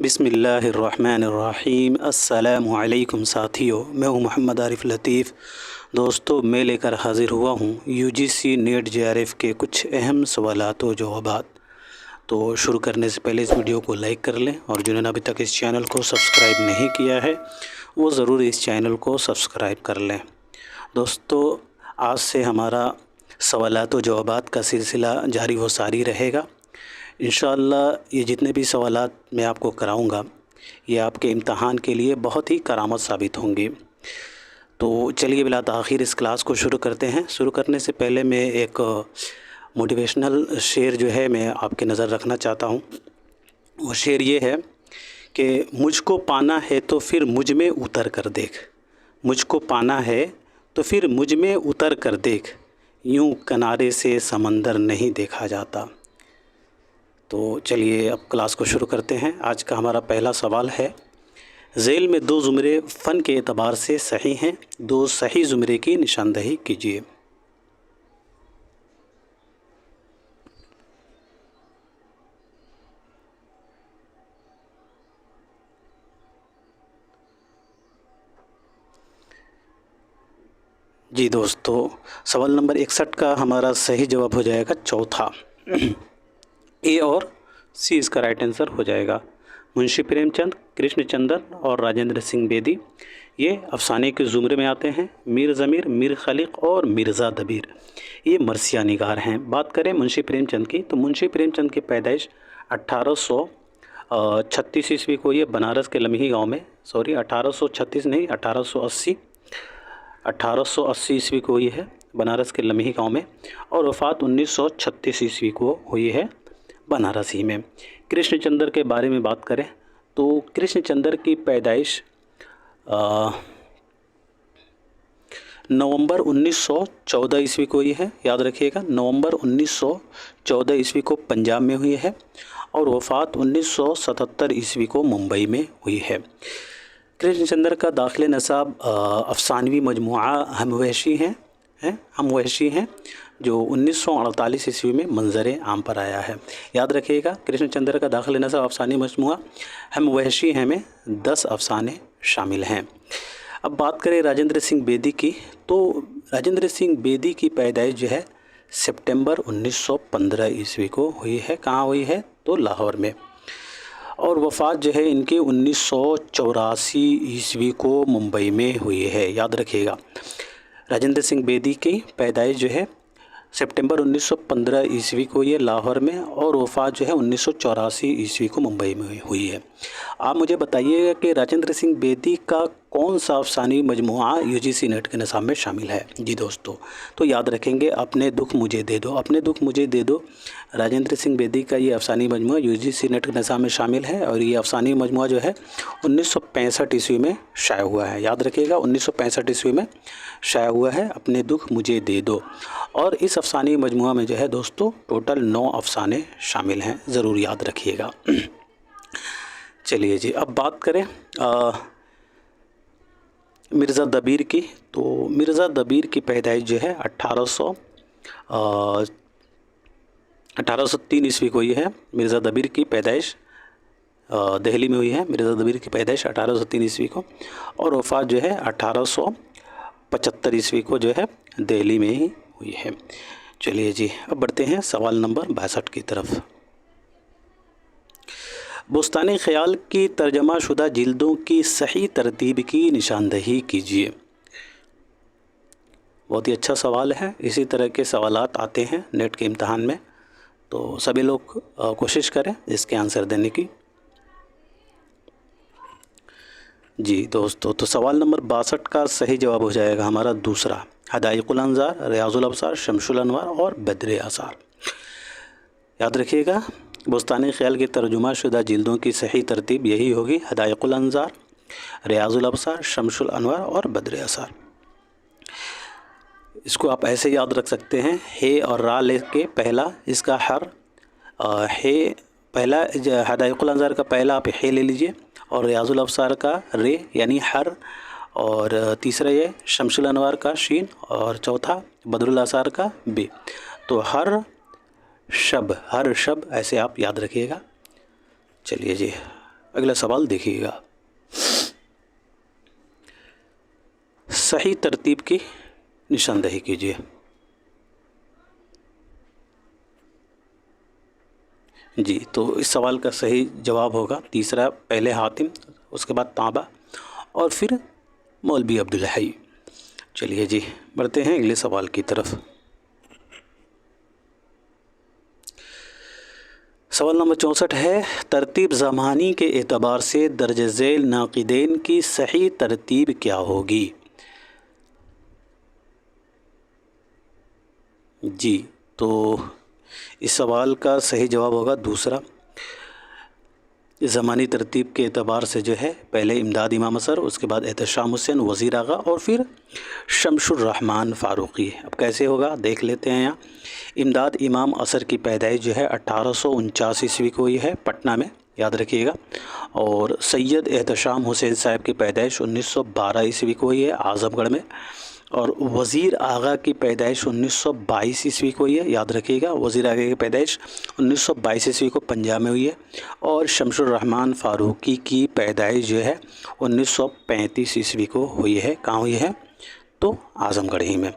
बिस्मिल्लाहिर्रहमानिर्रहीम। अस्सलामु अलैकुम साथियों, मैं हूं मोहम्मद आरिफ लतीफ़। दोस्तों, मैं लेकर हाज़िर हुआ हूं यूजीसी नेट जेआरएफ़ के कुछ अहम सवालात व जवाबात। तो शुरू करने से पहले इस वीडियो को लाइक कर लें, और जिन्होंने अभी तक इस चैनल को सब्सक्राइब नहीं किया है वो ज़रूर इस चैनल को सब्सक्राइब कर लें। दोस्तों, आज से हमारा सवालात व जवाबात का सिलसिला जारी व सारी रहेगा। इंशाअल्लाह ये जितने भी सवालात मैं आपको कराऊंगा ये आपके इम्तहान के लिए बहुत ही करामत साबित होंगी। तो चलिए बिला ताख़ीर इस क्लास को शुरू करते हैं। शुरू करने से पहले मैं एक मोटिवेशनल शेर जो है मैं आपके नज़र रखना चाहता हूँ। वो शेर ये है कि मुझको पाना है तो फिर मुझ में उतर कर देख, मुझको पाना है तो फिर मुझ में उतर कर देख, यूं किनारे से समंदर नहीं देखा जाता। तो चलिए अब क्लास को शुरू करते हैं। आज का हमारा पहला सवाल है, ज़ेल में दो ज़ुमरे फ़न के एतबार से सही हैं, दो सही ज़ुमरे की निशानदही कीजिए। जी दोस्तों, सवाल नंबर 61 का हमारा सही जवाब हो जाएगा चौथा। ए और सी इसका राइट आंसर हो जाएगा। मुंशी प्रेमचंद, कृष्णचंद्र और राजेंद्र सिंह बेदी ये अफसाने के ज़ुमरे में आते हैं। मीर ज़मीर, मीर खलीक और मिर्ज़ा दबीर ये मरसिया निगार हैं। बात करें मुंशी प्रेमचंद की, तो मुंशी प्रेमचंद की पैदाइश 1836 ईस्वी को ये बनारस के लम्ही गांव में, 1836 नहीं 1880 ईस्वी को हुई है बनारस के लम्ही गांव में, और वफ़ात 1936 ईस्वी को हुई है बनारस ही में। कृष्णचंद्र के बारे में बात करें तो कृष्णचंद्र की पैदाइश नवंबर 1914 ईस्वी को हुई है। याद रखिएगा, नवंबर 1914 ईस्वी को पंजाब में हुई है, और वफ़ात 1977 ईस्वी को मुंबई में हुई है। कृष्णचंद्र का दाखिल नसाब अफसानवी मजमुआ हमवहशी हैं जो 1948 ईस्वी में मंजर आम पर आया है। याद रखिएगा, कृष्णचंद्र का दाखिल नसाब अफसानी मजमुआ हमवहशी हैं में 10 अफसाने शामिल हैं। अब बात करें राजेंद्र सिंह बेदी की, तो राजेंद्र सिंह बेदी की पैदाइश जो है सितंबर 1915 ईस्वी को हुई है। कहाँ हुई है? तो लाहौर में, और वफ़ात जो है इनकी 1984 ईस्वी को मुंबई में हुई है। याद रखिएगा, राजेंद्र सिंह बेदी की पैदाइश जो है सितंबर 1915 ईस्वी को ये लाहौर में, और वफ़ात जो है 1984 ईस्वी को मुंबई में हुई है। आप मुझे बताइएगा कि राजेंद्र सिंह बेदी का कौन सा अफसानी मजमुआ यूजीसी नेट के निसाब में शामिल है? जी दोस्तों, तो याद रखेंगे अपने दुख मुझे दे दो, अपने दुख मुझे दे दो। राजेंद्र सिंह बेदी का ये अफसानी मजमुआ यूजीसी नेट के निसाब में शामिल है, और ये अफसानी मजमुआ जो है 1965 ईस्वी में शाया हुआ है। याद रखिएगा, 1965 ईस्वी में शाया हुआ है, अपने दुख मुझे दे दो। और इस अफसानी मजमुआ में जो है दोस्तों टोटल 9 अफसाने शामिल हैं, ज़रूर याद रखिएगा। चलिए जी, अब बात करें मिर्ज़ा दबीर की, तो मिर्ज़ा दबीर की पैदाइश जो है 1803 ईस्वी को हुई है। मिर्ज़ा दबीर की पैदाइश दिल्ली में हुई है। मिर्ज़ा दबीर की पैदाइश 1803 ईस्वी को, और वफ़ात जो है 1875 ईस्वी को जो है दिल्ली में ही हुई है। चलिए जी, अब बढ़ते हैं सवाल नंबर 62 की तरफ। बुस्तानी ख़याल की तर्जमा शुदा जिल्दों की सही तरतीब की निशानदही कीजिए। बहुत ही अच्छा सवाल है। इसी तरह के सवालात आते हैं नेट के इम्तहान में, तो सभी लोग कोशिश करें इसके आंसर देने की। जी दोस्तों, तो सवाल नंबर 62 का सही जवाब हो जाएगा हमारा दूसरा, हदाइकुल अंज़ार, रियाजुल अब्सार, शमसुल अनवार और बद्र आसार। याद रखिएगा, बुस्तानी ख़याल की तर्जुमा शुदा जिल्दों की सही तरतीब यही होगी, हदाइकुल अंज़ार, रियाजुल अब्सार, शमसुल अनवार और बद्र आसार। इसको आप ऐसे याद रख सकते हैं, हे और रा लेके पहला इसका हर हे पहला, हदाइकुल अंज़ार का पहला आप हे ले लीजिए, और रियाजुल अब्सार का रे यानी हर, और तीसरा ये शमसुल अनवार का शीन, और चौथा बद्रुल आसार का बे। तो हर शब ऐसे आप याद रखिएगा। चलिए जी, अगला सवाल देखिएगा, सही तरतीब की निशानदही कीजिए। जी, तो इस सवाल का सही जवाब होगा तीसरा, पहले हातिम, उसके बाद ताबा और फिर मौलवी अब्दुल हई। चलिए जी, बढ़ते हैं अगले सवाल की तरफ। सवाल नंबर 64 है, तरतीब ज़मानी के एतबार से दर्ज झेल नाक़िदैन की सही तरतीब क्या होगी? जी, तो इस सवाल का सही जवाब होगा दूसरा, ज़मानी तरतीब के एतबार से जो है पहले इमदाद इमाम असर, उसके बाद एहतशाम हुसैन, वज़ीर आगा और फिर शमशुर रहमान फ़ारूक़ी। अब कैसे होगा देख लेते हैं। यहाँ इमदाद इमाम असर की पैदाइश जो है 1849 ईस्वी को हुई है पटना में, याद रखिएगा। और सैयद एहतशाम हुसैन साहब की पैदाइश 1912 ईस्वी को हुई है आज़मगढ़ में। और वज़ीर आगा की पैदाइश 1922 ईस्वी को हुई है, याद रखिएगा। वज़ीर आगा की पैदाइश 1922 ईस्वी को पंजाब में हुई है। और शमशुर रहमान फ़ारूक़ी की पैदाइश जो है 1935 ईस्वी को हुई है। कहाँ हुई है? तो आज़मगढ़ ही में।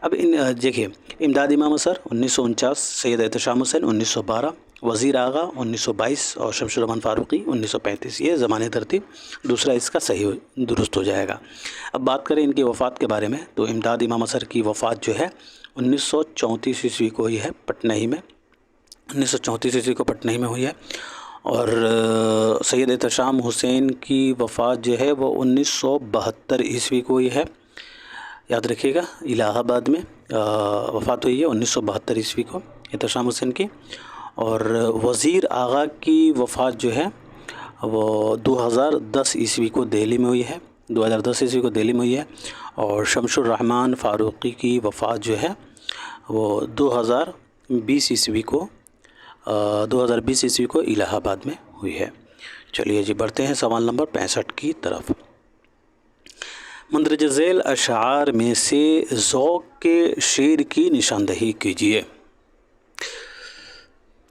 अब इन देखिए, इमदाद इमाम असर 1949, सैयद एहतशाम हुसैन 1912, वज़ीर आगा 1922 और शमशुर रहमान फ़ारूक़ी 1935। ये ज़मानी तरतीब दूसरा इसका सही दुरुस्त हो जाएगा। अब बात करें इनकी वफ़ात के बारे में, तो इमदाद इमाम असर की वफ़ात जो है 1934 ईस्वी को हुई है पटना ही में, 1934 ईस्वी को पटना ही में हुई है। और सैयद एहतशाम हुसैन की वफ़ात जो है वो 1972 ईस्वी को हुई है, याद रखिएगा। इलाहाबाद में वफ़ात हुई है 1972 ईस्वी को एहतशाम हुसैन की। और वज़ीर आगा की वफ़ात जो है वो 2010 ईस्वी को दिल्ली में हुई है, 2010 ईस्वी को दिल्ली में हुई है। और शमशुर रहमान फ़ारूक़ी की वफ़ात जो है वो 2020 ईस्वी को इलाहाबाद में हुई है। चलिए जी, बढ़ते हैं सवाल नंबर 65 की तरफ। मंदरज झेल अशार में से ज़ौक़ के शेर की निशानदही कीजिए।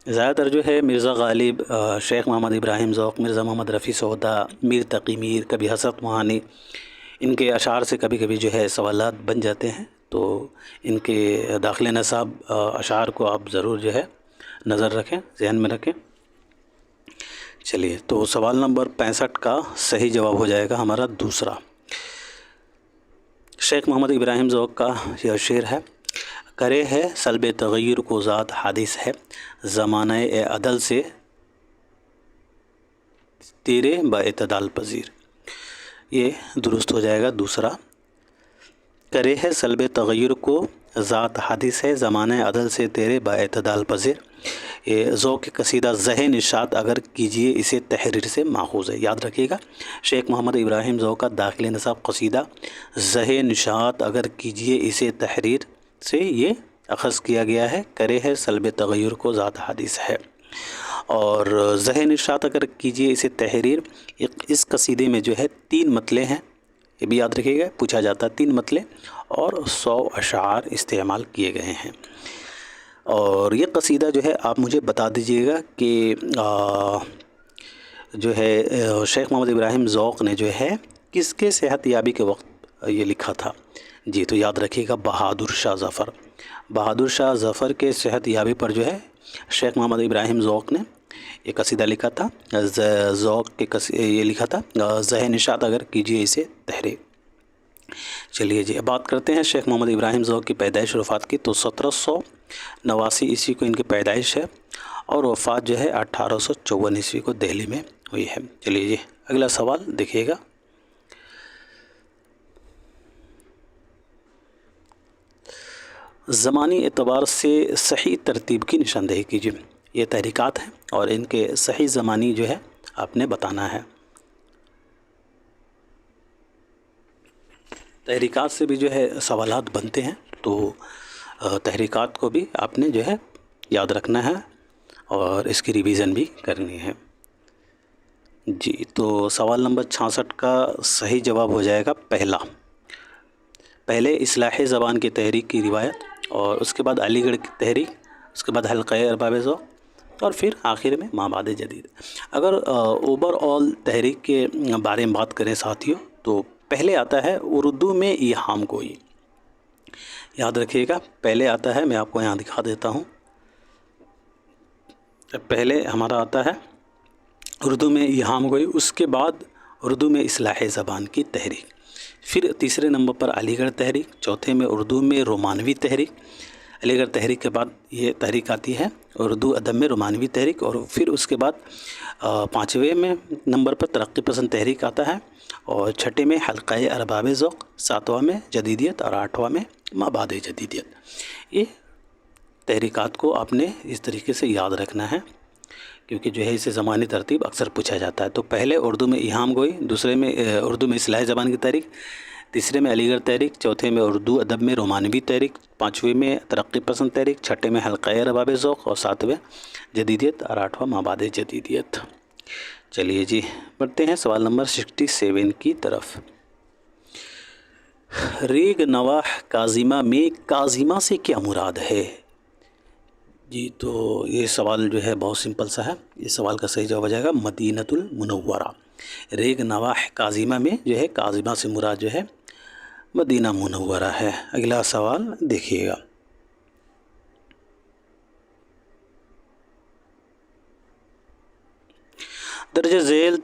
ज़्यादातर जो है मिर्ज़ा गालिब, शेख मोहम्मद इब्राहिम ज़ौक़, मिर्ज़ा मोहम्मद रफ़ी सौदा, मीर तक़ी मीर, कभी हसरत मोहानी, इनके अशार से कभी कभी जो है सवालात बन जाते हैं। तो इनके दाखिल नसाब अशार को आप ज़रूर जो है नज़र रखें, ज़हन में रखें। चलिए, तो सवाल नंबर 65 का सही जवाब हो जाएगा हमारा दूसरा। शेख मोहम्मद इब्राहिम ज़ौक़ का यह शेर है, करे है सल्ब तग़य्युर को ज़ात हादिस है, ज़माने अदल से तेरे बाएतदाल पज़ीर। ये दुरुस्त हो जाएगा दूसरा। करे है सल्ब तग़य्युर को ज़ात हादिस है, ज़माने अदल से तेरे बाएतदाल पज़ीर। ये ज़ौक़ कसीदा ज़हे निशात अगर कीजिए इसे तहरीर से माखूज़ है, याद रखिएगा। शेख मोहम्मद इब्राहिम ज़ौक़ का दाखिल निसाब कसीदा ज़हे निशात अगर कीजिए इसे तहरीर से ये अख़ज़ किया गया है। करे है सल्ब तग़य्युर को ज़ात हादिस है। और ज़हे निशात अगर कीजिए इसे तहरीर, इस कसीदे में जो है 3 मतले हैं, ये भी याद रखिएगा, पूछा जाता है 3 मतले और 100 अशार इस्तेमाल किए गए हैं। और ये कसीदा जो है आप मुझे बता दीजिएगा कि जो है शेख मोहम्मद इब्राहिम ज़ौक़ ने जो है किसके सेहत याबी के वक्त ये लिखा था। जी, तो याद रखिएगा बहादुर शाह ज़फ़र। बहादुर शाह ज़फ़र के सेहत याबी पर जो है शेख मोहम्मद इब्राहिम ज़ौक़ ने एक कसीदा लिखा था। ज़ौक़ के ये लिखा था ज़हे निशात अगर कीजिए इसे तहरीर। चलिए जी, अब बात करते हैं शेख मोहम्मद इब्राहिम ज़ौक़ की पैदाइश और वफ़ात की। तो 1789 ईस्वी को इनकी पैदाइश है और वफ़ात जो है 1854 ईस्वी को दिल्ली में हुई है। चलिए जी, अगला सवाल देखिएगा। ज़मानी एतबार से सही तरतीब की निशानदही कीजिए। ये तहरीकात हैं और इनके सही ज़मानी जो है आपने बताना है। तहरीकात से भी जो है सवालात बनते हैं, तो तहरीकात को भी आपने जो है याद रखना है और इसकी रिवीज़न भी करनी है। जी, तो सवाल नंबर 66 का सही जवाब हो जाएगा पहले इस्लाह ज़बान की तहरीक की रिवायत, और उसके बाद अलीगढ़ की तहरीक, उसके बाद हल्क़ा अरबाब ज़ौक़, اور پھر آخر میں مابعد جدید۔ اگر اوور آل تحریک کے بارے میں بات کریں ساتھیوں تو پہلے آتا ہے اردو میں ایہام گوئی۔ یاد رکھیے گا، پہلے آتا ہے، میں آپ کو یہاں دکھا دیتا ہوں، پہلے ہمارا آتا ہے اردو میں ایہام گوئی، اس کے بعد اردو میں اصلاح زبان کی تحریک، پھر تیسرے نمبر پر علی گڑھ تحریک، چوتھے میں اردو میں رومانوی تحریک، علی گڑھ تحریک کے بعد یہ تحریک آتی ہے اردو ادب میں رومانوی تحریک، اور پھر اس کے بعد پانچویں میں نمبر پر ترقی پسند تحریک آتا ہے، اور چھٹے میں حلقہ ارباب ذوق، ساتواں میں جدیدیت، اور آٹھواں میں مابعد جدیدیت۔ یہ تحریکات کو آپ نے اس طریقے سے یاد رکھنا ہے، کیونکہ جو ہے اسے زمانی ترتیب اکثر پوچھا جاتا ہے۔ تو پہلے اردو میں ایہام گوئی، دوسرے میں اردو میں اصلاح زبان کی تحریک، تیسرے میں علی گڑھ تحریک، چوتھے میں اردو ادب میں رومانوی تحریک، پانچویں میں ترقی پسند تحریک، چھٹے میں حلقہ ارباب ذوق، اور ساتویں جدیدیت، اور آٹھواں مابعد جدیدیت۔ چلیے جی بڑھتے ہیں سوال نمبر 67 کی طرف۔ ریگ نواح کاظمہ میں کاظمہ سے کیا مراد ہے؟ جی تو یہ سوال جو ہے بہت سمپل سا ہے، اس سوال کا صحیح جواب ہو جائے گا مدینۃ المنورہ۔ ریگ نواح کاظمہ میں جو ہے کاظمہ سے مراد جو ہے مدینہ منورہ ہے۔ اگلا سوال دیکھیے گا۔ درج ذیل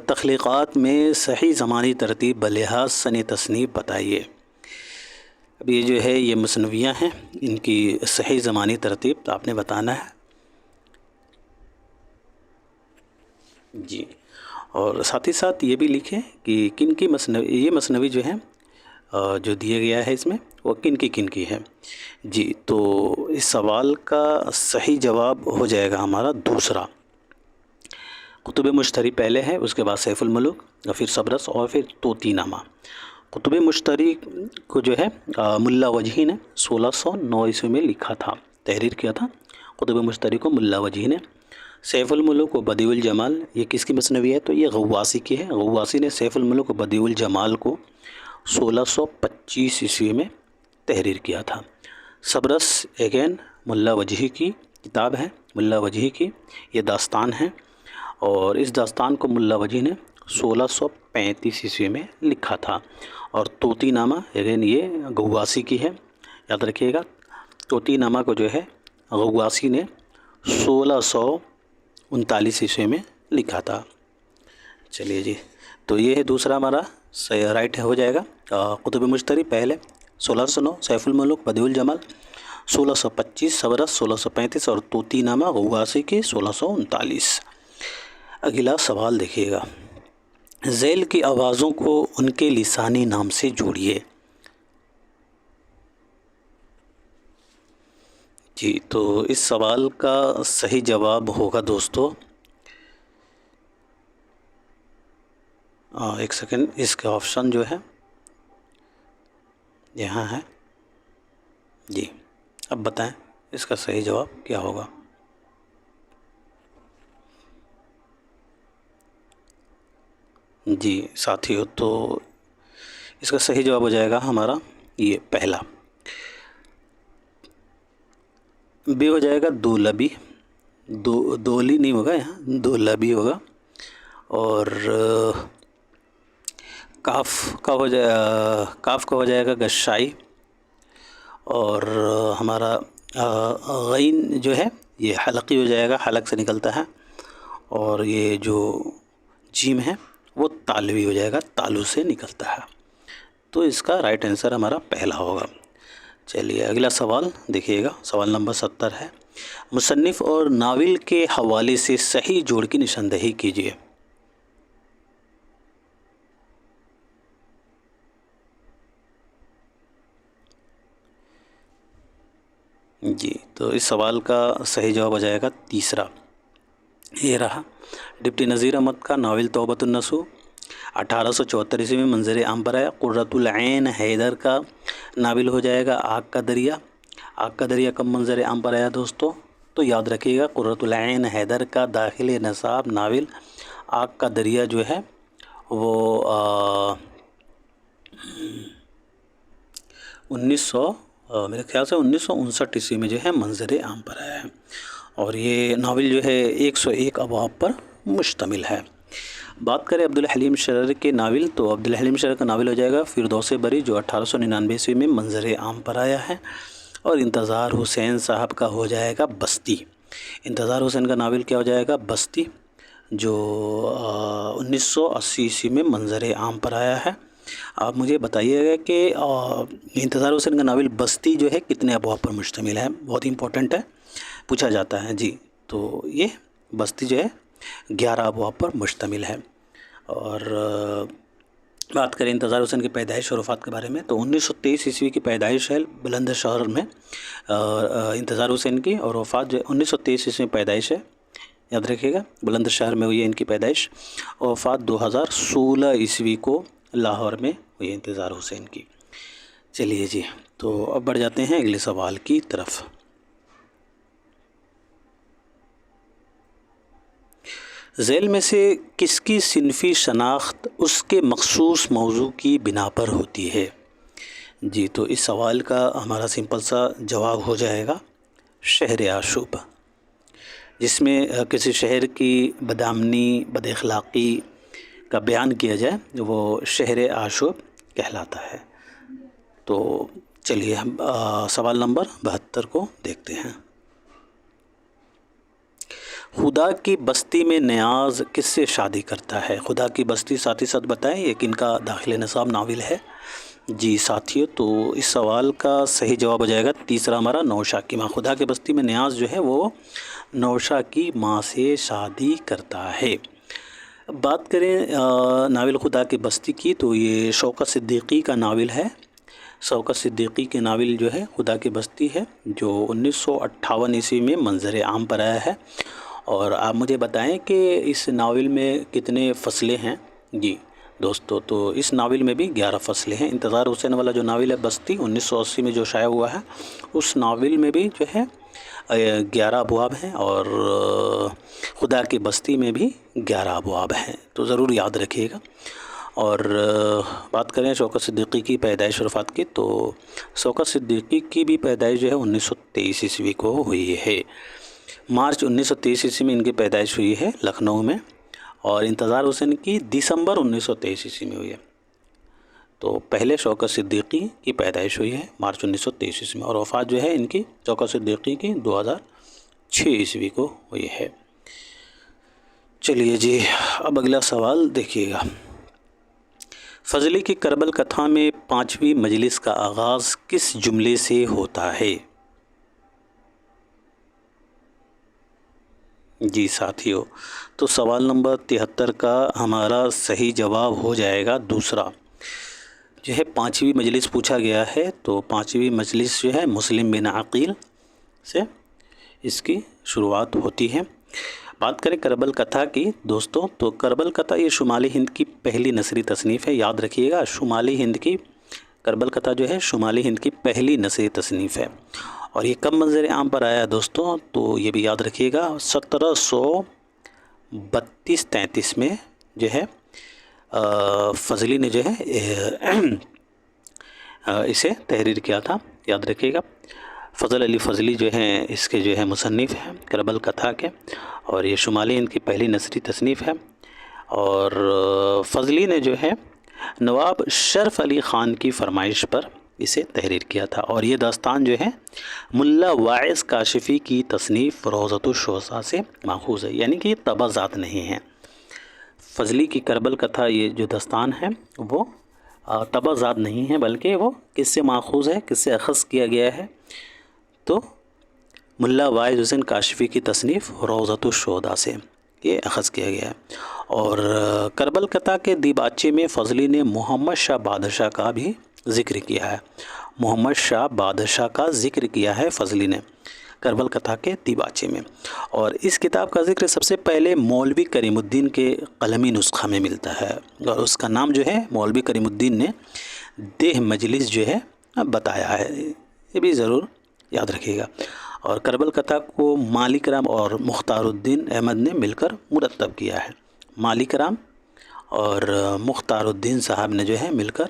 تخلیقات میں صحیح زمانی ترتیب بلحاظ سن تصنیف بتائیے۔ اب یہ جو ہے یہ مثنویاں ہیں، ان کی صحیح زمانی ترتیب تو آپ نے بتانا ہے جی، اور ساتھ ہی ساتھ یہ بھی لکھیں کہ کن کی مثنوی، یہ مثنوی جو ہے جو دیا گیا ہے اس میں وہ کن کی ہے۔ جی تو اس سوال کا صحیح جواب ہو جائے گا ہمارا دوسرا، کتب مشتری پہلے ہے، اس کے بعد سیف الملوک، اور پھر سبرس، اور پھر طوطی نامہ۔ کتب مشتری کو جو ہے ملا وجہی نے 1609 عیسوی میں لکھا تھا، تحریر کیا تھا کتب مشتری کو ملا وجہی نے۔ سیف الملوک و بدیع الجمال یہ کس کی مثنوی ہے؟ تو یہ غواصی کی ہے۔ غواصی نے سیف الملوک و بدیع الجمال کو 1625 عیسوی میں تحریر کیا تھا۔ سبرس اگین ملا وجہی کی کتاب ہے، ملا وجہی کی یہ داستان ہے، اور اس داستان کو ملا وجہی نے 1635 عیسوی میں لکھا تھا۔ اور طوطی نامہ اگین یہ غواصی کی ہے، یاد رکھیے گا، طوطی نامہ کو جو ہے غواصی نے 1639 عیسوی میں لکھا تھا۔ چلیے جی تو یہ ہے دوسرا ہمارا رائٹ ہو جائے گا۔ کتب مشتری پہلے 1609، سیف الملوک بدیع الجمال 1625، سبرس 1635، اور طوطی نامہ غواصی کی 1639۔ اگلا سوال دیکھیے گا، ذیل کی آوازوں کو ان کے لسانی نام سے جوڑیے۔ جی تو اس سوال کا صحیح جواب ہوگا دوستو، ایک سیکنڈ، اس کا آپشن جو ہے یہاں ہے جی، اب بتائیں اس کا صحیح جواب کیا ہوگا؟ جی ساتھیو تو اس کا صحیح جواب ہو جائے گا ہمارا یہ پہلا، بے ہو جائے گا دولبی، دولی نہیں ہوگا یہاں، دولبی ہوگا، اور کاف کا ہو جائے گا گشائی، اور ہمارا غین جو ہے یہ حلقی ہو جائے گا، حلق سے نکلتا ہے، اور یہ جو جیم ہے وہ تالوی ہو جائے گا، تالو سے نکلتا ہے۔ تو اس کا رائٹ آنسر ہمارا پہلا ہوگا۔ چلیے اگلا سوال دیکھیے گا، سوال نمبر 70 ہے، مصنف اور ناول کے حوالے سے صحیح جوڑ کی نشاندہی کیجیے۔ جی تو اس سوال کا صحیح جواب ہو جائے گا تیسرا، یہ رہا، ڈپٹی نذیر احمد کا ناول توبۃ النصوح 1874 عیسوی میں منظر عام پر آیا۔ قرۃ العین حیدر کا ناول ہو جائے گا آگ کا دریا۔ آگ کا دریا کب منظر عام پر آیا دوستو؟ تو یاد رکھیے گا قرۃ العین حیدر کا داخل نصاب ناول آگ کا دریا جو ہے وہ 1959 عیسوی میں جو ہے منظر عام پر آیا ہے۔ اور یہ ناول جو ہے 101 ابواب پر مشتمل ہے۔ بات کریں عبدالحلیم شرر کے ناول، تو عبدالحلیم شرر کا ناول ہو جائے گا فردوس بری، جو 1899 عیسوی میں منظر عام پر آیا ہے۔ اور انتظار حسین صاحب کا ہو جائے گا بستی۔ انتظار حسین کا ناول کیا ہو جائے گا؟ بستی، جو 1980 عیسوی میں منظر عام پر آیا ہے۔ آپ مجھے بتائیے گا کہ انتظار حسین کا ناول بستی جو ہے کتنے ابواب پر مشتمل ہے؟ بہت امپورٹنٹ ہے، پوچھا جاتا ہے جی۔ تو یہ بستی جو ہے 11 ابواب پر مشتمل ہے۔ اور بات کریں انتظار حسین کی پیدائش اور وفات کے بارے میں، تو 1923 عیسوی کی پیدائش ہے بلند شہر میں انتظار حسین کی، اور وفات جو 1923 عیسوی میں پیدائش ہے، یاد رکھیے گا، بلند شہر میں ہوئی ہے ان کی پیدائش، اور وفات 2016 عیسوی کو لاہور میں ہوئی ہے انتظار حسین کی۔ چلیے جی، تو اب بڑھ جاتے ہیں اگلے سوال کی طرف۔ ذیل میں سے کس کی صنفی شناخت اس کے مخصوص موضوع کی بنا پر ہوتی ہے؟ جی، تو اس سوال کا ہمارا سمپل سا جواب ہو جائے گا شہر آشوب، جس میں کسی شہر کی بدامنی، بد اخلاقی کا بیان کیا جائے، وہ شہر آشوب کہلاتا ہے۔ تو چلیے ہم سوال نمبر 72 کو دیکھتے ہیں۔ خدا کی بستی میں نیاز کس سے شادی کرتا ہے؟ خدا کی بستی ساتھ ہی ساتھ بتائیں یہ کن کا داخل نصاب ناول ہے؟ جی ساتھیو، تو اس سوال کا صحیح جواب ہو جائے گا تیسرا ہمارا، نوشا کی ماں۔ خدا کی بستی میں نیاز جو ہے وہ نوشا کی ماں سے شادی کرتا ہے۔ بات کریں ناول خدا کی بستی کی، تو یہ شوکت صدیقی کا ناول ہے۔ شوکت صدیقی کے ناول جو ہے خدا کی بستی ہے، جو 1958 عیسوی میں منظر عام پر آیا ہے۔ اور آپ مجھے بتائیں کہ اس ناول میں کتنے فصلیں ہیں؟ جی دوستو، تو اس ناول میں بھی 11 فصلیں ہیں۔ انتظار حسین والا جو ناول ہے بستی 1980 میں جو شائع ہوا ہے، اس ناول میں بھی جو ہے 11 ابواب ہیں، اور خدا کی بستی میں بھی 11 ابواب ہیں، تو ضرور یاد رکھیے گا۔ اور بات کریں شوکت صدیقی کی پیدائش اور وفات کی، تو شوکت صدیقی کی بھی پیدائش جو ہے 1923 عیسوی کو ہوئی ہے۔ مارچ 1923 عیسوی میں ان کی پیدائش ہوئی ہے لکھنؤ میں، اور انتظار حسین کی دسمبر 1923 عیسوی میں ہوئی ہے۔ تو پہلے شوکت صدیقی کی پیدائش ہوئی ہے مارچ 1923 عیسوی میں، اور وفات جو ہے ان کی شوکت صدیقی کی 2006 عیسوی کو ہوئی ہے۔ چلیے جی، اب اگلا سوال دیکھیے گا۔ فضلی کی کربل کتھا میں 5ویں مجلس کا آغاز کس جملے سے ہوتا ہے؟ جی ساتھیو، تو سوال نمبر 73 کا ہمارا صحیح جواب ہو جائے گا دوسرا، جو ہے 5ویں مجلس پوچھا گیا ہے، تو 5ویں مجلس جو ہے مسلم بن عقیل سے اس کی شروعات ہوتی ہے۔ بات کریں کربل کتھا کی دوستوں، تو کربل کتھا یہ شمالی ہند کی پہلی نثری تصنیف ہے، یاد رکھیے گا، شمالی ہند کی کربل کتھا جو ہے شمالی ہند کی پہلی نثری تصنیف ہے۔ اور یہ کب منظر عام پر آیا ہے دوستوں؟ تو یہ بھی یاد رکھیے گا 1732-33 میں جو ہے فضلی نے جو ہے اسے تحریر کیا تھا، یاد رکھیے گا۔ فضل علی فضلی جو ہیں اس کے جو ہے مصنف ہیں کربل کتھا کے، اور یہ شمالی ہند کی پہلی نثری تصنیف ہے۔ اور فضلی نے جو ہے نواب شرف علی خان کی فرمائش پر اسے تحریر کیا تھا، اور یہ داستان جو ہے ملا واعظ کاشفی کی تصنیف روضۃ الشہداء سے ماخوذ ہے، یعنی کہ یہ تبعات نہیں ہیں۔ فضلی کی کربل کتھا یہ جو داستان ہے وہ تبعات نہیں ہے، بلکہ وہ کس سے ماخوذ ہے، کس سے اخذ کیا گیا ہے؟ تو ملا واعظ حسین کاشفی کی تصنیف روضۃ الشہداء سے یہ اخذ کیا گیا ہے۔ اور کربل کتھا کے دیباچے میں فضلی نے محمد شاہ بادشاہ کا بھی ذکر کیا ہے، محمد شاہ بادشاہ کا ذکر کیا ہے فضلی نے کربل کتھا کے دیباچے میں۔ اور اس کتاب کا ذکر سب سے پہلے مولوی کریم الدین کے قلمی نسخہ میں ملتا ہے، اور اس کا نام جو ہے مولوی کریم الدین نے دیہ مجلس جو ہے بتایا ہے، یہ بھی ضرور یاد رکھیے گا۔ اور کربل کتھا کو مالک رام اور مختار الدین احمد نے مل کر مرتب کیا ہے، مالک رام اور مختار الدین صاحب نے جو ہے مل کر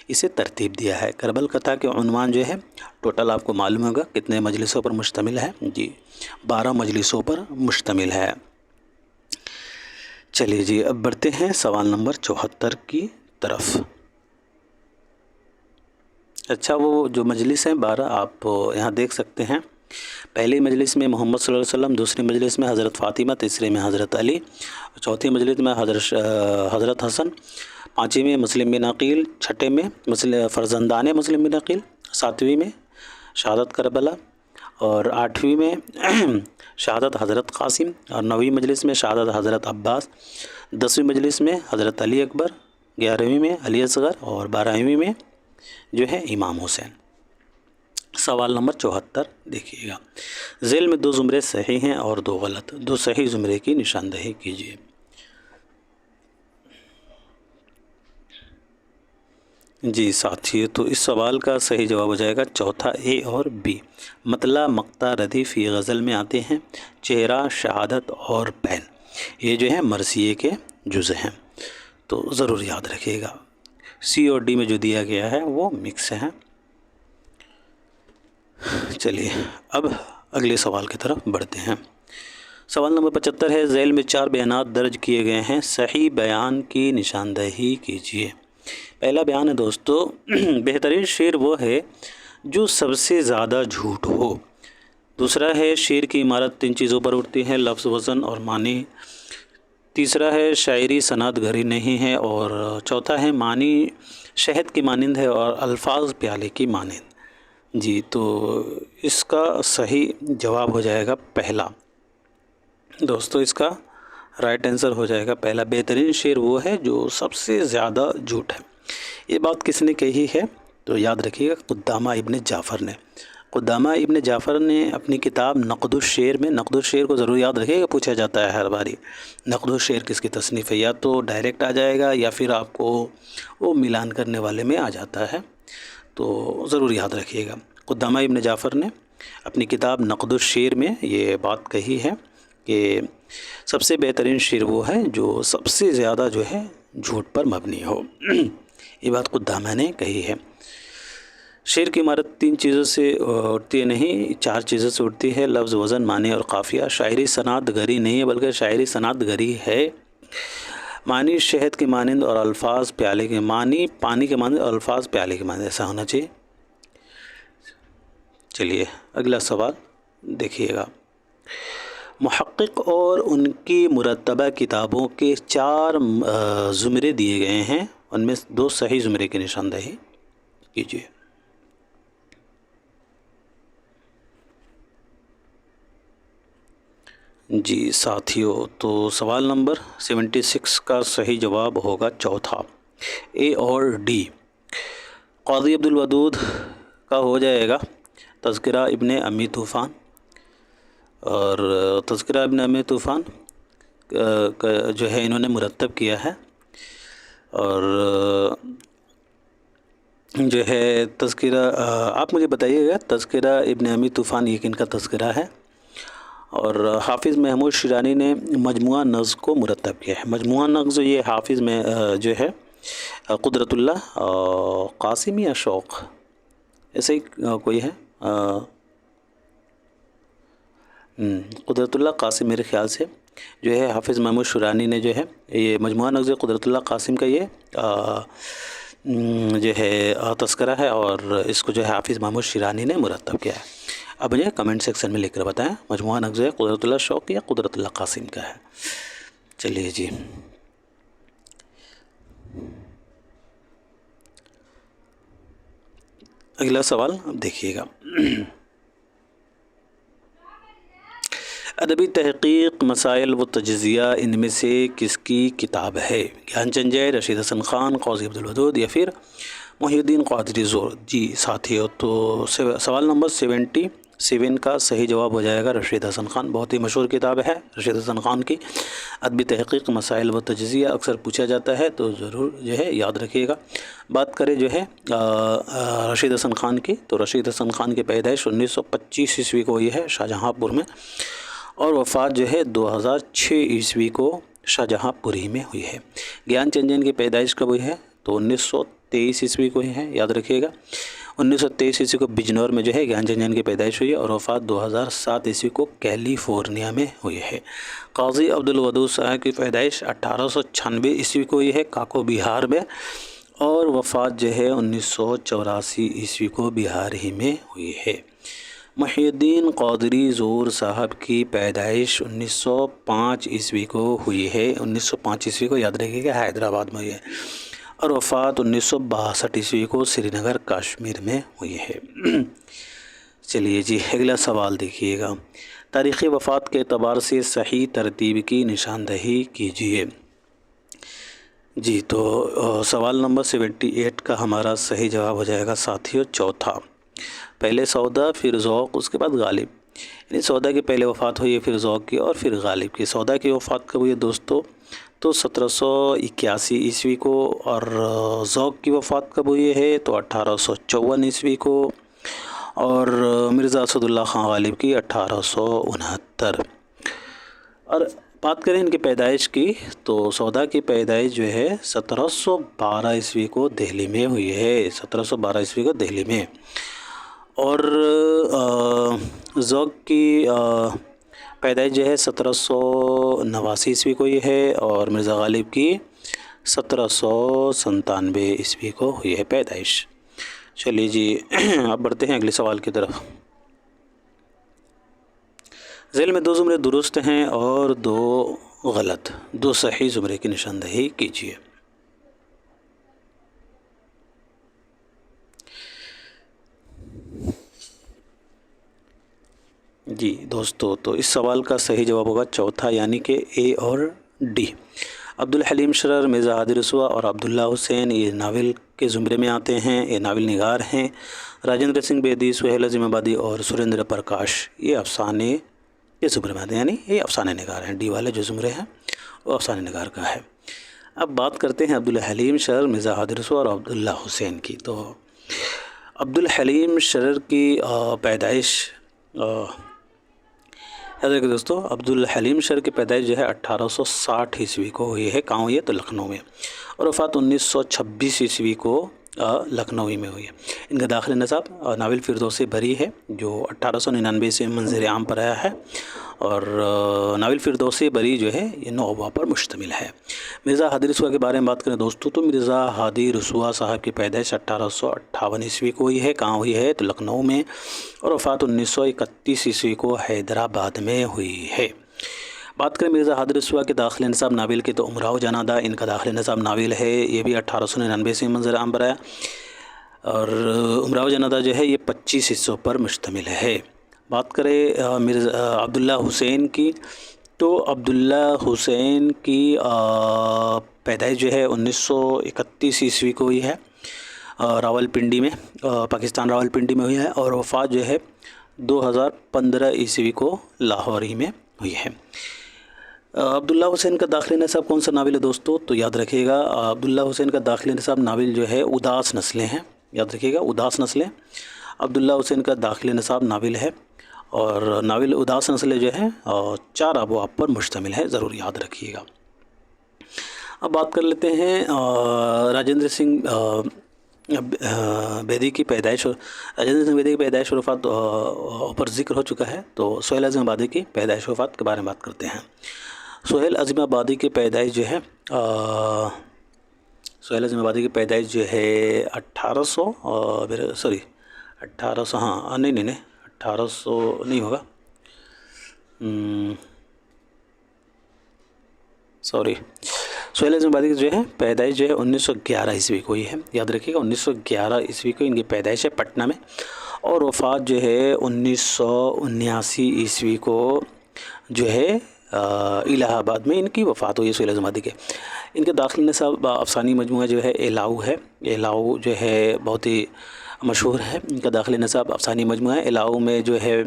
اسے ترتیب دیا ہے۔ کربل کتھا کے عنوان جو ہے ٹوٹل آپ کو معلوم ہوگا کتنے مجلسوں پر مشتمل ہے؟ جی 12 مجلسوں پر مشتمل ہے۔ چلیے جی اب بڑھتے ہیں سوال نمبر 74 کی طرف۔ اچھا وہ جو مجلس ہیں 12 آپ یہاں دیکھ سکتے ہیں۔ پہلی مجلس میں محمد صلی اللہ علیہ وسلم، دوسری مجلس میں حضرت فاطمہ، تیسری میں حضرت علی، چوتھی مجلس میں حضرت حسن، پانچویں میں مسلم بن عقیل، چھٹے میں فرزندان مسلم بن عقیل، ساتویں میں شہادت کربلا، اور آٹھویں میں شہادت حضرت قاسم، اور نویں مجلس میں شہادت حضرت عباس، 10ویں مجلس میں حضرت علی اکبر، 11ویں میں علی اصغر، اور 12ویں میں جو ہے امام حسین۔ سوال نمبر 74 دیکھیے گا۔ ذیل میں 2 زمرے صحیح ہیں اور 2 غلط، 2 صحیح زمرے کی نشاندہی کیجیے۔ جی ساتھیو تو اس سوال کا صحیح جواب ہو جائے گا چوتھا اے اور بی۔ مطلع، مقطع، ردیف یہ غزل میں آتے ہیں۔ چہرہ، شہادت اور پین یہ جو ہے مرثیے کے جزء ہیں، تو ضرور یاد رکھیے گا۔ سی اور ڈی میں جو دیا گیا ہے وہ مکس ہیں۔ چلیے اب اگلے سوال کی طرف بڑھتے ہیں۔ سوال نمبر 75 ہے، ذیل میں 4 بیانات درج کیے گئے ہیں، صحیح بیان کی نشاندہی کیجیے۔ پہلا بیان ہے دوستو، بہترین شعر وہ ہے جو سب سے زیادہ جھوٹ ہو۔ دوسرا ہے، شعر کی عمارت 3 چیزوں پر اٹھتی ہے، لفظ، وزن اور معنی۔ تیسرا ہے، شاعری صنعت گھری نہیں ہے، اور چوتھا ہے، معنی شہد کی مانند ہے اور الفاظ پیالے کی مانند۔ جی تو اس کا صحیح جواب ہو جائے گا پہلا۔ دوستو اس کا رائٹ آنسر ہو جائے گا پہلا، بہترین شعر وہ ہے جو سب سے زیادہ جھوٹ ہے۔ یہ بات کس نے کہی ہے تو یاد رکھیے گا، قدامہ ابن جعفر نے۔ قدامہ ابن جعفر نے اپنی کتاب نقد الشعر میں، نقد الشعر کو ضرور یاد رکھیے گا، پوچھا جاتا ہے ہر باری، نقد الشعر کس کی تصنیف ہے؟ یا تو ڈائریکٹ آ جائے گا یا پھر آپ کو وہ ملان کرنے والے میں آ جاتا ہے، تو ضرور یاد رکھیے گا۔ قدامہ ابن جعفر نے اپنی کتاب نقد الشعر میں یہ بات کہی ہے کہ سب سے بہترین شعر وہ ہے جو سب سے زیادہ جو ہے جھوٹ پر مبنی ہو۔ یہ بات قدامہ نے کہی ہے۔ شعر کی عمارت 3 چیزوں سے اٹھتی نہیں، 4 چیزوں سے اٹھتی ہے، لفظ، وزن، معنی اور قافیہ۔ شاعری صنعت گری نہیں ہے بلکہ شاعری صنعت گری ہے۔ معنی شہد کے مانند اور الفاظ پیالے کے، معنی پانی کے مانند اور الفاظ پیالے کے مانند، ایسا ہونا چاہیے۔ چلیے اگلا سوال دیکھیے گا۔ محقق اور ان کی مرتبہ کتابوں کے 4 زمرے دیے گئے ہیں، ان میں 2 صحیح زمرے کی نشاندہی کیجیے۔ جی ساتھیو تو سوال نمبر 76 کا صحیح جواب ہوگا چوتھا، اے اور ڈی۔ قاضی عبدالودود کا ہو جائے گا تذکرہ ابن امی طوفان، اور تذکرہ ابن امی طوفان جو ہے انہوں نے مرتب کیا ہے، اور جو ہے تذکرہ آپ مجھے بتائیے گا تذکرہ ابن امی طوفان یہ کن کا تذکرہ ہے؟ اور حافظ محمود شیرانی نے مجموعہ نظم کو مرتب کیا ہے۔ مجموعہ نظم یہ حافظ میں جو ہے قدرت اللہ قاسمی یا شوق ایسے ہی کوئی ہے، قدرت اللہ قاسم میرے خیال سے جو ہے حافظ محمود شیرانی نے جو ہے یہ مجموعہ نظم قدرت اللہ قاسم کا یہ جو ہے تذکرہ ہے، اور اس کو جو ہے حافظ محمود شیرانی نے مرتب کیا ہے۔ اب مجھے کمنٹ سیکشن میں لکھ کر بتائیں مجموعہ نظم ہے قدرت اللہ شوق یا قدرت اللہ قاسم کا ہے۔ چلیے جی اگلا سوال اب دیکھیے گا۔ ادبی تحقیق، مسائل و تجزیہ ان میں سے کس کی کتاب ہے؟ گیان چند جے، رشید حسن خان، قاضی عبدالودود یا پھر محی الدین قادری زور؟ جی ساتھیو تو سوال نمبر 77 کا صحیح جواب ہو جائے گا رشید حسن خان۔ بہت ہی مشہور کتاب ہے رشید حسن خان کی، ادبی تحقیق، مسائل و تجزیہ، اکثر پوچھا جاتا ہے تو ضرور جو ہے یاد رکھیے گا۔ بات کریں جو ہے رشید حسن خان کی، تو رشید حسن خان کی پیدائش 1925 عیسوی کو ہوئی ہے شاہجہاں پور میں، اور وفات جو ہے 2006 عیسوی کو شاہجہاں پوری میں ہوئی ہے۔ گیان چند جے کی پیدائش کب ہوئی ہے تو 1923 ईस्वी को ही है, याद रखिएगा। 1923 ईस्वी को बिजनौर में जो है ज्ञानचंद जैन की पैदाइश हुई है और वफ़ात 2007 ईस्वी को कैलिफोर्निया में हुई है। काजी अब्दुल वदूद साहब की पैदाइश 1896 ईस्वी को हुई है काको बिहार में, और वफ़ात जो है 1984 ईस्वी को बिहार ही में हुई है। मुहिउद्दीन क़ादरी ज़ोर साहब की पैदाइश 1905 ईस्वी को हुई है। 1905 ईस्वी को याद रखिएगा, हैदराबाद में हुई है, और वफ़ात 1962 ईस्वी को श्रीनगर कश्मीर में हुई है। चलिए जी, अगला सवाल देखिएगा। तारीख़ी वफ़ात के एतबार से सही तरतीब की निशानदही कीजिए। जी, तो सवाल नंबर 78 का हमारा सही जवाब हो जाएगा साथियों चौथा। पहले सौदा, फिर ज़ौक़, उसके बाद गालिब। यानी सौदा की पहले वफ़ात हुई है, फिर ज़ौक़ की, और फिर गालिब की। सौदा की वफ़ात कब हुई है दोस्तों? तो 1781 ईस्वी को, और ज़ौक़ की वफ़ात कब हुई है? तो 1854 ईस्वी को, और मिर्ज़ा असदुल्ला ख़ान गालिब की 1869। और बात करें इनकी पैदाइश की, तो सौदा की पैदाइश जो है 1712 ईस्वी को दिल्ली में हुई है, 1712 ईस्वी को दिल्ली में। और ज़ौक़ की पैदाइश जो है 1789 ईस्वी को ही है, और मिर्ज़ा गालिब की 1797 ईस्वी को हुई है पैदाइश। चलिए जी, अब बढ़ते हैं अगले सवाल की तरफ। ज़ेल में 2 ज़ुमरे दुरुस्त हैं और 2 गलत, 2 सही ज़ुमरे की निशानदही कीजिए। जी दोस्तों, तो इस सवाल का सही जवाब होगा चौथा, यानी कि ए और डी। अब्दुल हलीम शरर, मिर्ज़ा हादी रसूआ और अब्दुल्ला हुसैन ये नावल के ज़ुमरे में आते हैं, ये नावल निगार हैं। राजेंद्र सिंह बेदी, सुहेल अज़ीमाबादी और सुरेंद्र प्रकाश ये अफ़साने के ज़ुमरे में आते हैं, यानी ये अफ़साने निगार हैं। डी वाले जो ज़ुमरे हैं वो अफ़साने निगार का है। अब बात करते हैं अब्दुल हलीम शरर, मिर्ज़ा हादी रसूआ और अब्दुल्ला हुसैन की। तो अब्दुल हलीम शरर की पैदाइश याद रखिए दोस्तों, अब्दुल हलीम शरर की पैदाइश जो है 1860 ईस्वी को हुई है। कहाँ हुई है? तो लखनऊ में, और वफ़ात 1926 ईस्वी को लखनऊ में हुई है। इनका दाखिल निसाब नावल फिरदौसी बरी है, जो 1899 से मंज़र आम पर आया है, और नावल फिरदौसी बरी जो है ये 9 अबवाब पर मुश्तमिल है। मिर्ज़ा हादी रसूआ के बारे में बात करें दोस्तों, तो मिर्ज़ा हादी रसूआ साहब की पैदाइश 1858 ईस्वी को हुई है। कहाँ हुई है? तो लखनऊ में, और वफ़ात 1931 ईस्वी को हैदराबाद में हुई है। बात करें मिर्ज़ा हादी रसूआ के दाखिल निसाब नावल के, तो उमराव जनादा इनका दाखिल निसाब नावल है, ये भी 1899 से मंज़र आम पर आया, और उमराव जनादा जो है ये 25 हिस्सों पर मुश्तमिल है। बात करें मिर्ज़ा अब्दुल्ला हुसैन की, तो अब्दुल्ला हुसैन की पैदाइश जो है 1931 ईस्वी को हुई है, रावलपिंडी में, पाकिस्तान रावलपिंडी में हुई है, और वफ़ात जो है 2015 ईस्वी को लाहौर ही में हुई है। अब्दुल्ला हुसैन का दाखिल निसाब कौन सा नावल है दोस्तों? तो याद रखिएगा, अब्दुल्ला हुसैन का दाखिल निसाब नावल जो है उदास नस्लें हैं। याद रखिएगा, उदास नस्लें अब्दुल्ला हुसैन का दाखिल निसाब नावल है, और नावल उदास नस्लें जो है 4 अबवाब पर मुश्तमिल है, ज़रूर याद रखिएगा। अब बात कर लेते हैं राजेंद्र सिंह बेदी की पैदाइश। राजेंद्र सिंह बेदी की पैदाइश और वफ़ात ऊपर ज़िक्र हो चुका है, तो सुहेल अज़ीमाबादी की पैदाइश वफ़ात के बारे में बात करते हैं। सुहेल अज़ीमाबादी की पैदाइश जो है सुहेल अज़ीमाबादी की पैदाइश जो है 1800 हाँ नहीं 1800 नहीं होगा, सुहेल अज़ीमाबादी की जो है पैदाइश जो है 1911 ईस्वी को ही है। याद रखिएगा, 1911 ईस्वी को इनकी पैदाइश है पटना में, और वफ़ात जो है 1979 ईस्वी को जो है इलाहाबाद में इनकी वफ़ात हुई है सुहेल अज़ीमाबादी के। इनके दाखिल निसाब अफ़सानी मजमूआ जो है एलाऊ है। एलाऊ जो है बहुत ही मशहूर है, इनका दाखिल निसाब अफ़सानी मजमूआ है। एलाऊ में जो है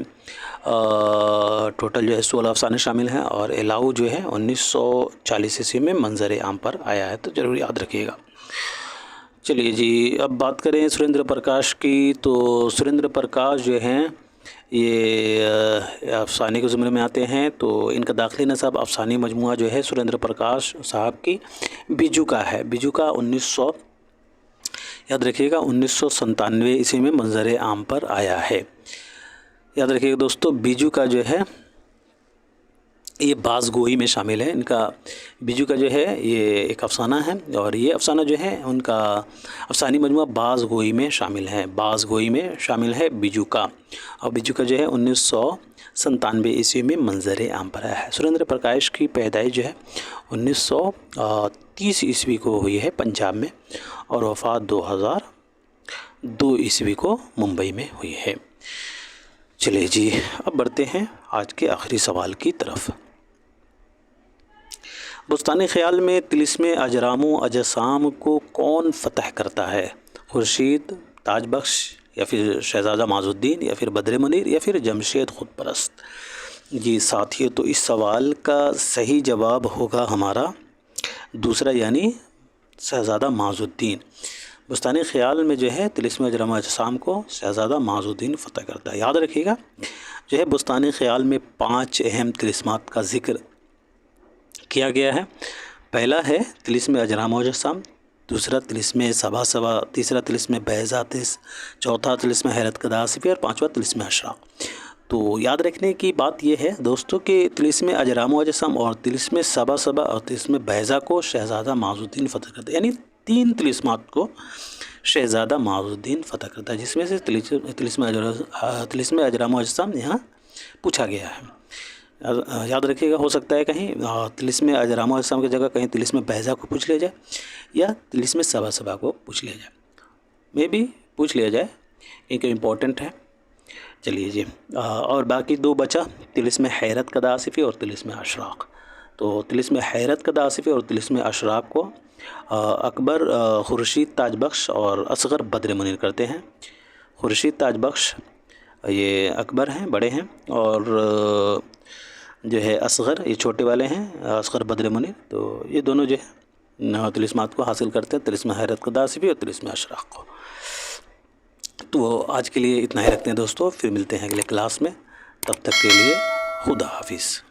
टोटल जो है 16 अफ़साने शामिल हैं, और एलाऊ जो है 1940 ईस्वी में मंज़र आम पर आया है, तो ज़रूर याद रखिएगा। चलिए जी, अब बात करें सुरेंद्र प्रकाश की, तो सुरेंद्र प्रकाश जो हैं ये अफ़साने के ज़ुमरे में आते हैं, तो इनका दाखिली निसाब अफ़सानी मजमूआ जो है सुरेंद्र प्रकाश साहब की बिजू का है। बिजू का याद रखिएगा 1997 ईस्वी में मंजर आम पर आया है। याद रखिएगा दोस्तों, बीजू का जो है ये बाज़गोई में शामिल है। इनका बीजू का जो है ये एक अफसाना है, और ये अफसाना जो है उनका अफसानी मजमूआ बाज़गोई में शामिल है। बाज़गोई में शामिल है बीजू का, और बीजू का जो है 1997 ईस्वी में मंजर आम पर आया है। सुरेंद्र प्रकाश की पैदाइश जो है 1930 ईस्वी को हुई है पंजाब में, और वफ़ात 2002 ईस्वी को मुंबई में हुई है। चलिए जी, अब बढ़ते हैं आज के आखिरी सवाल की तरफ। बुस्तानी ख़याल में तिलिस्मे अजरामो अजसाम को कौन फ़तह करता है? खुर्शीद, ताज बख्श, या फिर शहज़ादा माजुद्दीन, या फिर बद्र मुनीर, या फिर जमशेद खुदपरस्त? जी साथियों, तो इस सवाल का सही जवाब होगा हमारा दूसरा, यानी शहज़ादा माजुद्दीन। बुस्तानी ख़याल में जो है तिलिस्मे अजरामो अजसाम को शहज़ादा माजुद्दीन फ़तह करता है। याद रखिएगा, जो है बुस्तानी ख़याल में 5 अहम तिलिस्मात का ज़िक्र किया गया है। पहला है तिलिस्मे अजरामो अजसाम, दूसरा तिलिस्मे सबा सबा, तीसरा तिलिस्मे बैज़ातिस, चौथा तिलिस्मे हैरत कदा आसिफ़ी, और पाँचवा तिलिस्मे अशराक़। तो याद रखने की बात यह है दोस्तों कि तिलिस्मे अजरामो अजसाम और तिलिस्मे सबा सबा और तिलिस्मे बैज़ा को शहज़ादा माजुद्दीन फ़तह करता है, यानी 3 तिलिस्मात को शहज़ादा माजुद्दीन फ़तह करता है, जिसमें से तिलिस्मे अजरामो अजसाम यहाँ पूछा गया है। याद रखिएगा, हो सकता है कहीं तिलिस्मे अजरामो अजसाम की जगह कहीं तिलिस्मे बैज़ा को पूछ लिया जाए, या तिलिस्मे सबा सबा को पूछ लिया जाए, मे भी पूछ लिया जाए, क्योंकि इम्पोर्टेंट है। चलिए जी, और बाकी 2 बचा, तिलिस्मे हैरत कदा आसिफ़ी और तिलिस्मे अशराक़। तो तिलिस्मे हैरत कदा आसिफ़ी और तिलिस्मे अशराक़ को अकबर, खुर्शीद ताज बख्श और असग़र बद्र मुनीर करते हैं। खुर्शीद ताज बख्श ये अकबर हैं, बड़े हैं, और जो है असग़र ये छोटे वाले हैं, असग़र बद्र मुनीर। तो ये दोनों जो है तिलिस्मात को हासिल करते हैं, तिलिस्मे हैरत कदा आसिफ़ी और तिलिस्मे अशराक़ को। तो आज के लिए इतना ही रखते हैं दोस्तों, फिर मिलते हैं अगले क्लास में। तब तक के लिए खुदा हाफिज़।